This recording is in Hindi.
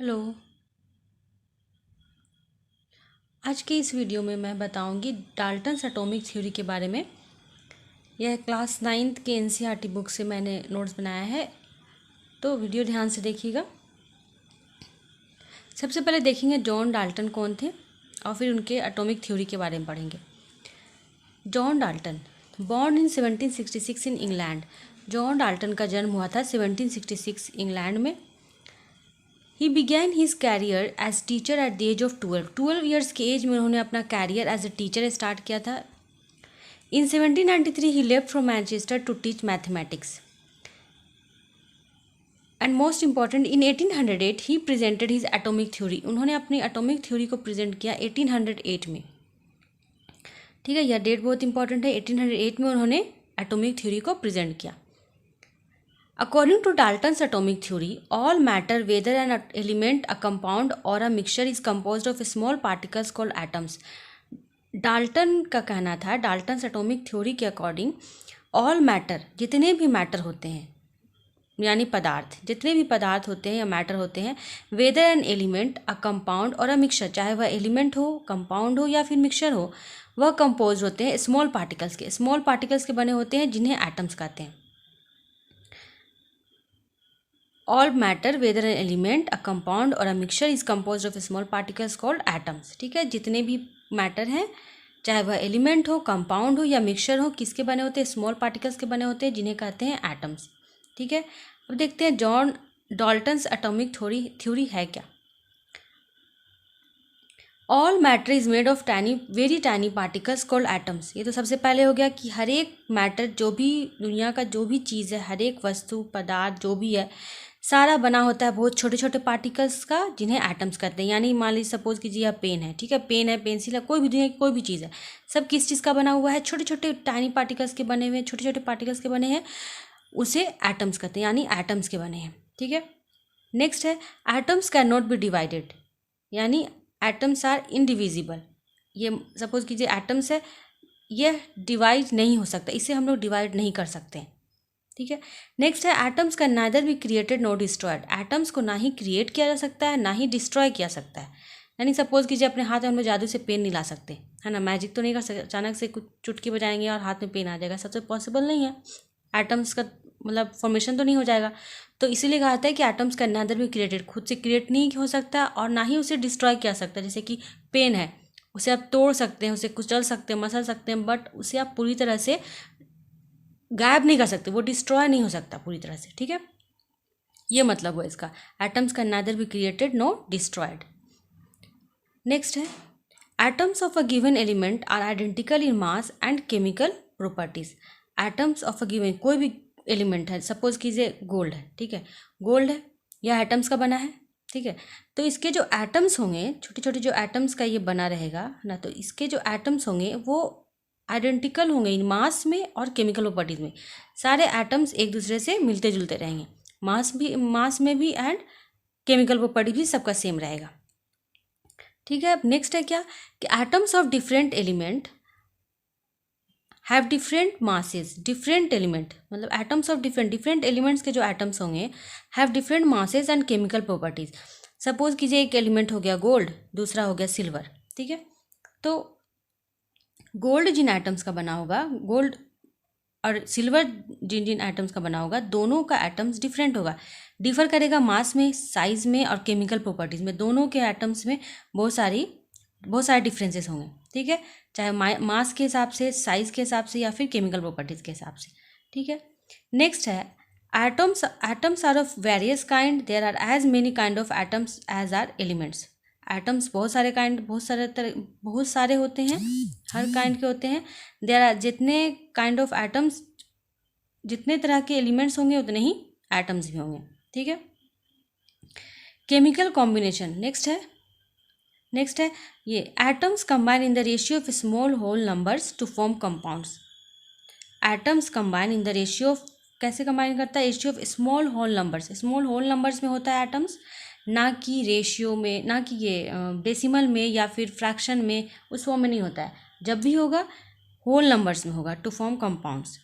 हेलो। आज के इस वीडियो में मैं बताऊंगी डाल्टन्स एटॉमिक थ्योरी के बारे में। यह क्लास 9th के एनसीईआरटी बुक से मैंने नोट्स बनाया है, तो वीडियो ध्यान से देखिएगा। सबसे पहले देखेंगे जॉन डाल्टन कौन थे और फिर उनके एटॉमिक थ्योरी के बारे में पढ़ेंगे। John Dalton born in 1766 in England. John Dalton का जन्म हुआ था 1766 इंग्लैंड में। He began his career as teacher at the age of 12 years के एज में उन्होंने अपना career as a teacher start किया था। In 1793 he left from Manchester to teach mathematics and most important in 1808 he presented his atomic theory. उन्होंने अपनी एटॉमिक थ्योरी को प्रेजेंट किया 1808 में। ठीक है, यह डेट बहुत इंपॉर्टेंट है। 1808 में उन्होंने एटॉमिक थ्योरी को प्रेजेंट किया। According to Dalton's atomic theory, all matter, whether an element, a compound or a mixture, is composed of small particles called atoms. Dalton का कहना था, डाल्टन्स एटॉमिक थ्योरी के अकॉर्डिंग ऑल मैटर, जितने भी मैटर होते हैं यानी पदार्थ, जितने भी पदार्थ होते हैं या मैटर होते हैं, whether an element, a compound और अ मिक्सचर, चाहे वह एलिमेंट हो, कंपाउंड हो या फिर मिक्सचर हो, वह कंपोज होते हैं स्मॉल पार्टिकल्स के बने होते हैं जिन्हें एटम्स कहते हैं। All matter, whether an element, a compound or a mixture, is composed of small particles called atoms. ठीक है, जितने भी मैटर हैं, चाहे वह एलिमेंट हो, कंपाउंड हो या मिक्सचर हो, किसके बने होते हैं? स्मॉल पार्टिकल्स के बने होते हैं जिन्हें कहते हैं एटम्स। ठीक है, अब देखते हैं जॉन डाल्टन्स एटॉमिक थ्योरी है क्या। All matter is made of very tiny particles called atoms. ये तो सबसे पहले हो गया कि हर एक मैटर, जो भी दुनिया का जो भी चीज़ है, हर एक वस्तु पदार्थ जो भी है, सारा बना होता है बहुत छोटे छोटे पार्टिकल्स का जिन्हें एटम्स कहते हैं। यानी मान लीजिए सपोज कीजिए आप पेन है, ठीक है, पेन है, पेंसिल है, कोई भी दुनिया की कोई भी चीज़ है, सब किस चीज़ का बना हुआ है? छोटे छोटे टाइनी पार्टिकल्स के बने हुए हैं, छोटे छोटे पार्टिकल्स के बने हैं, उसे एटम्स कहते हैं, यानी एटम्स के बने हैं। ठीक है, नेक्स्ट है atoms can not be divided, यानी एटम्स आर इनडिविजिबल। ये सपोज कीजिए एटम्स है, यह डिवाइड नहीं हो सकता, इसे हम लोग डिवाइड नहीं कर सकते। ठीक है, नेक्स्ट है atoms can neither be created not destroyed. Atoms को ना ही क्रिएट किया जा सकता है ना ही डिस्ट्रॉय किया सकता है। यानी सपोज कीजिए अपने हाथ में हम लोग जादू से पेन नहीं ला सकते, है ना, मैजिक तो नहीं कर सकते, अचानक से कुछ चुटकी बजाएंगे और हाथ में पेन आ जाएगा, सबसे पॉसिबल नहीं है। एटम्स का मतलब फॉर्मेशन तो नहीं हो जाएगा, तो इसीलिए कहा जाता है कि atoms can neither be created, खुद से क्रिएट नहीं हो सकता और ना ही उसे डिस्ट्रॉय किया सकता है। जैसे कि पेन है, उसे आप तोड़ सकते हैं, उसे कुचल सकते हैं, मसल सकते हैं, बट उसे आप पूरी तरह से गायब नहीं कर सकते, वो डिस्ट्रॉय नहीं हो सकता पूरी तरह से। ठीक है, ये मतलब हुआ इसका, atoms can neither be created no destroyed. Next है atoms of a given element are identical in mass and chemical properties. Atoms of a given कोई भी एलिमेंट है, सपोज कीजिए गोल्ड है, ठीक है, गोल्ड है, यह एटम्स का बना है। ठीक है, तो इसके जो एटम्स होंगे, छोटे छोटे जो एटम्स का ये बना रहेगा ना, तो इसके जो एटम्स होंगे वो आइडेंटिकल होंगे इन मास में और केमिकल प्रॉपर्टीज में। सारे एटम्स एक दूसरे से मिलते जुलते रहेंगे, मास में भी एंड केमिकल प्रॉपर्टी भी सबका सेम रहेगा। ठीक है, अब नेक्स्ट है क्या कि atoms of different element have different masses. Different element मतलब एटम्स ऑफ डिफरेंट एलिमेंट्स के जो एटम्स होंगे have different masses and chemical properties. Suppose कीजिए एक एलिमेंट हो गया गोल्ड, दूसरा हो गया सिल्वर। ठीक है, तो गोल्ड जिन एटम्स का बना होगा, गोल्ड और सिल्वर जिन जिन एटम्स का बना होगा, दोनों का एटम्स डिफरेंट होगा, डिफर करेगा मास में, साइज में और केमिकल प्रॉपर्टीज में। दोनों के एटम्स में बहुत सारे डिफरेंसेस होंगे। ठीक है, चाहे मास के हिसाब से, साइज के हिसाब से या फिर केमिकल प्रॉपर्टीज के हिसाब से। ठीक है, नेक्स्ट है atoms are of various kind, there are as many kind of atoms as are elements. Atoms बहुत सारे होते हैं, हर काइंड के होते हैं। देयर आर जितने काइंड ऑफ एटम्स, जितने तरह के एलिमेंट्स होंगे उतने ही एटम्स भी होंगे। ठीक है, केमिकल कॉम्बिनेशन नेक्स्ट है ये atoms combine in the ratio of small whole numbers to form compounds. Atoms combine in the ratio of, कैसे कंबाइन करता है? Ratio of small whole numbers. Small whole numbers में होता है एटम्स, ना कि रेशियो में, ना कि ये डेसिमल में या फिर फ्रैक्शन में, उस फॉर्म में नहीं होता है। जब भी होगा होल नंबर्स में होगा, टू फॉर्म कंपाउंड्स।